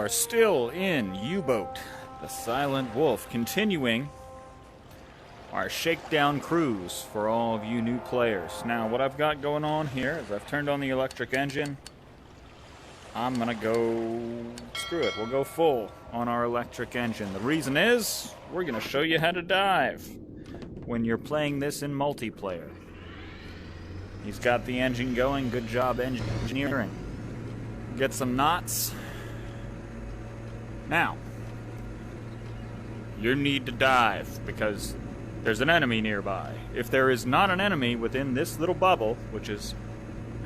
are still in U-Boat, the Silent Wolf, continuing our Shakedown cruise for all of you new players. Now, what I've got going on here is I've turned on the electric engine. I'm gonna go... screw it, we'll go full on our electric engine. The reason is, we're gonna show you how to dive when you're playing this in multiplayer. He's got the engine going, good job engineering. Get some knots. Now, you need to dive because there's an enemy nearby. If there is not an enemy within this little bubble, which is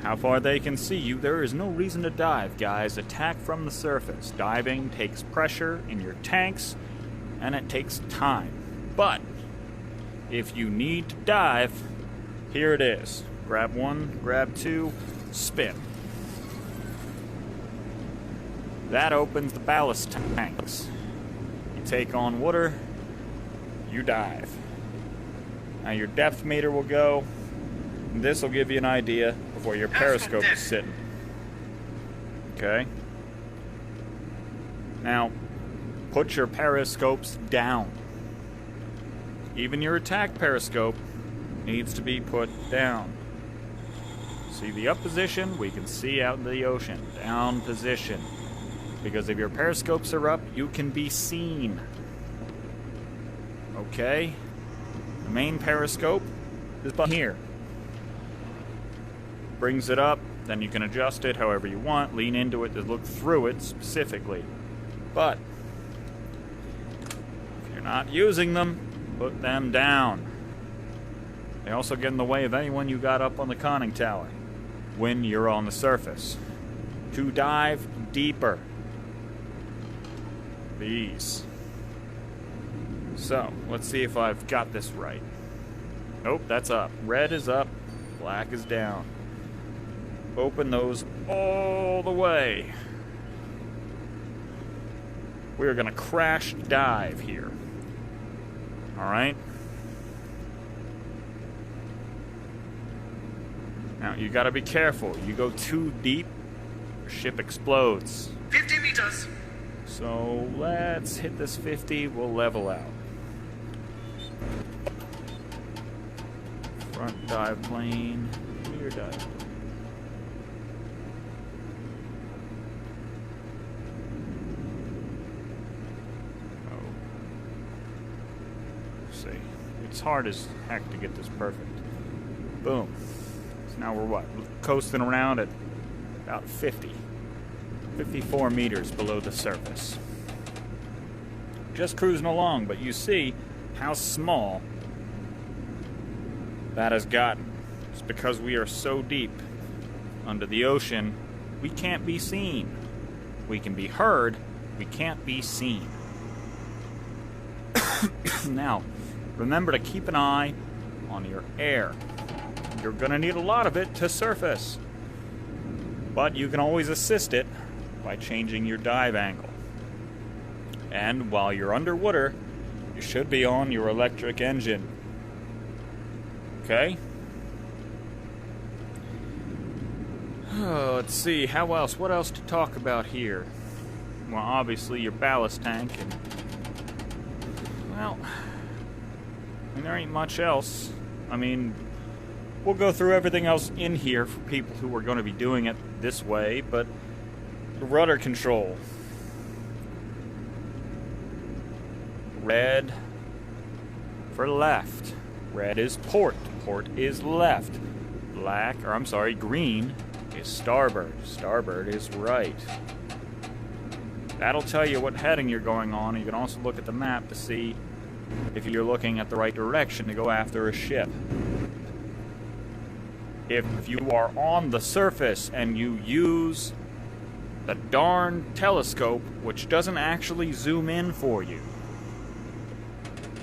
how far they can see you, there is no reason to dive, guys. Attack from the surface. Diving takes pressure in your tanks, and it takes time. But if you need to dive, here it is. Grab one, grab two, spin. That opens the ballast tanks. You take on water, you dive. Now your depth meter will go. This will give you an idea of where your periscope is sitting. Okay? Now, put your periscopes down. Even your attack periscope needs to be put down. See the up position? We can see out in the ocean. Down position. Because if your periscopes are up, you can be seen. Okay? The main periscope is behind here. Brings it up, then you can adjust it however you want. Lean into it to look through it specifically. But if you're not using them, put them down. They also get in the way of anyone you got up on the conning tower when you're on the surface. To dive deeper. These. So, let's see if I've got this right. Nope, that's up. Red is up, black is down. Open those all the way. We're gonna crash dive here. Alright? Now, you gotta be careful. You go too deep, your ship explodes. 50 meters! So, let's hit this 50, we'll level out. Front dive plane, rear dive plane. See, it's hard as heck to get this perfect. Boom. So now we're what? We're coasting around at about 54 meters below the surface. Just cruising along, but you see how small that has gotten. It's because we are so deep under the ocean, we can't be seen. We can be heard, we can't be seen. Now, remember to keep an eye on your air. You're gonna need a lot of it to surface, but you can always assist it by changing your dive angle. And while you're underwater, you should be on your electric engine. Okay? Oh, let's see, what else to talk about here? Well, obviously your ballast tank and... well, I mean, there ain't much else. I mean, we'll go through everything else in here for people who are going to be doing it this way, but the rudder control. Red for left. Red is port. Port is left. Green is starboard. Starboard is right. That'll tell you what heading you're going on. You can also look at the map to see if you're looking at the right direction to go after a ship. If you are on the surface and you use the darn telescope, which doesn't actually zoom in for you,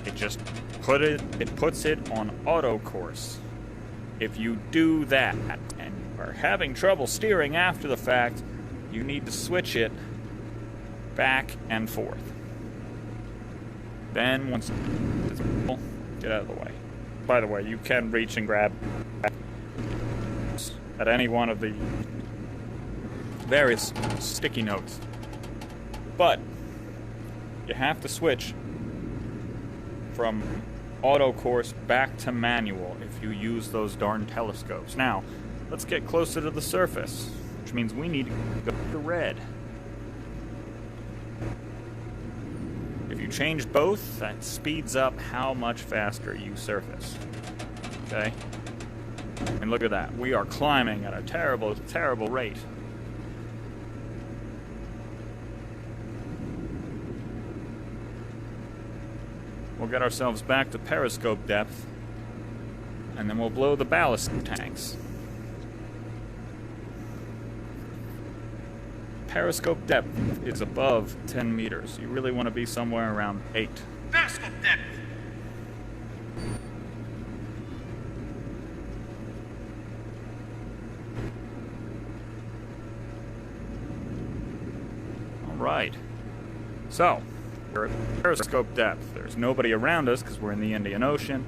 it just puts it on auto course. If you do that and are having trouble steering after the fact, you need to switch it back and forth. Then once it's full, get out of the way. By the way, you can reach and grab at any one of the various sticky notes. But you have to switch from auto course back to manual if you use those darn telescopes. Now, let's get closer to the surface, which means we need to go to red. If you change both, that speeds up how much faster you surface. Okay? And look at that. We are climbing at a terrible, terrible rate. We'll get ourselves back to periscope depth, and then we'll blow the ballast tanks. Periscope depth is above 10 meters. You really want to be somewhere around 8. Periscope depth! Alright. So, we're at periscope depth. There's nobody around us because we're in the Indian Ocean.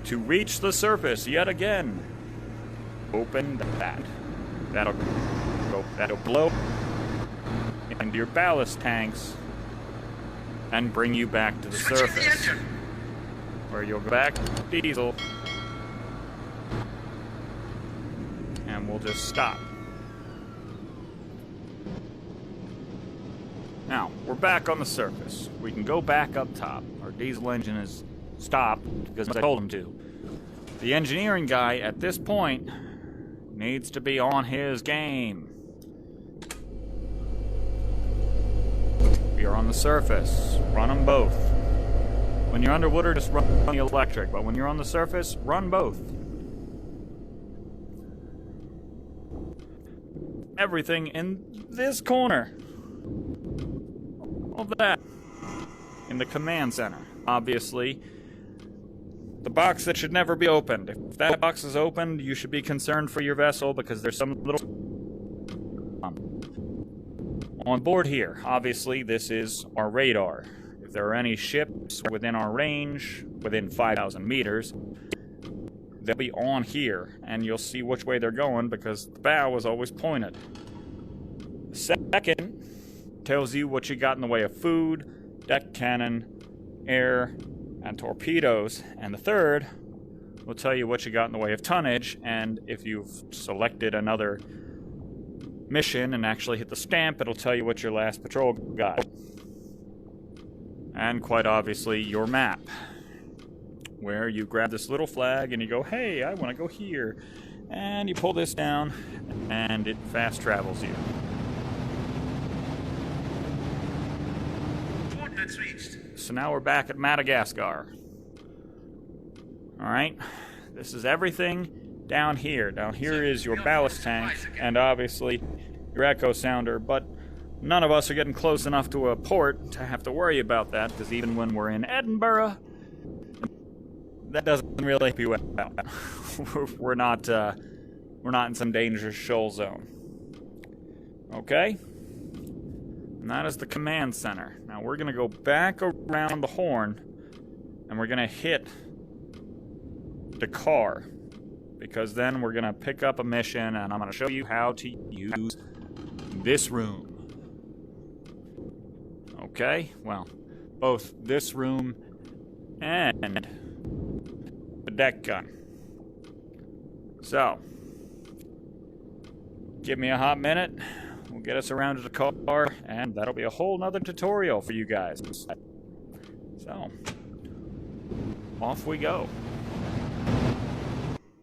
To reach the surface yet again, open that. That'll blow into your ballast tanks and bring you back to the surface, where you'll go back to diesel, and we'll just stop. Now, we're back on the surface. We can go back up top. Our diesel engine is stopped because I told him to. The engineering guy at this point needs to be on his game. We are on the surface. Run them both. When you're underwater, just run the electric. But when you're on the surface, run both. Everything in this corner. All that in the command center. Obviously, the box that should never be opened. If that box is opened, you should be concerned for your vessel because there's some little on board here. Obviously, this is our radar. If there are any ships within our range, within 5,000 meters, they'll be on here, and you'll see which way they're going because the bow is always pointed. Second, tells you what you got in the way of food, deck cannon, air, and torpedoes. And the third will tell you what you got in the way of tonnage, and if you've selected another mission and actually hit the stamp, it'll tell you what your last patrol got. And quite obviously, your map, where you grab this little flag and you go, hey, I want to go here. And you pull this down, and it fast travels you. So now we're back at Madagascar. Alright, this is everything down here. Down here is your ballast tank, and obviously your echo sounder, but none of us are getting close enough to a port to have to worry about that, because even when we're in Edinburgh, that doesn't really help you out. we're not in some dangerous shoal zone. Okay? And that is the command center. Now we're going to go back around the horn, and we're going to hit the car, because then we're going to pick up a mission, and I'm going to show you how to use this room. Okay? Well, both this room and the deck gun. So, give me a hot minute. We'll get us around to the car, and that'll be a whole nother tutorial for you guys. So, off we go.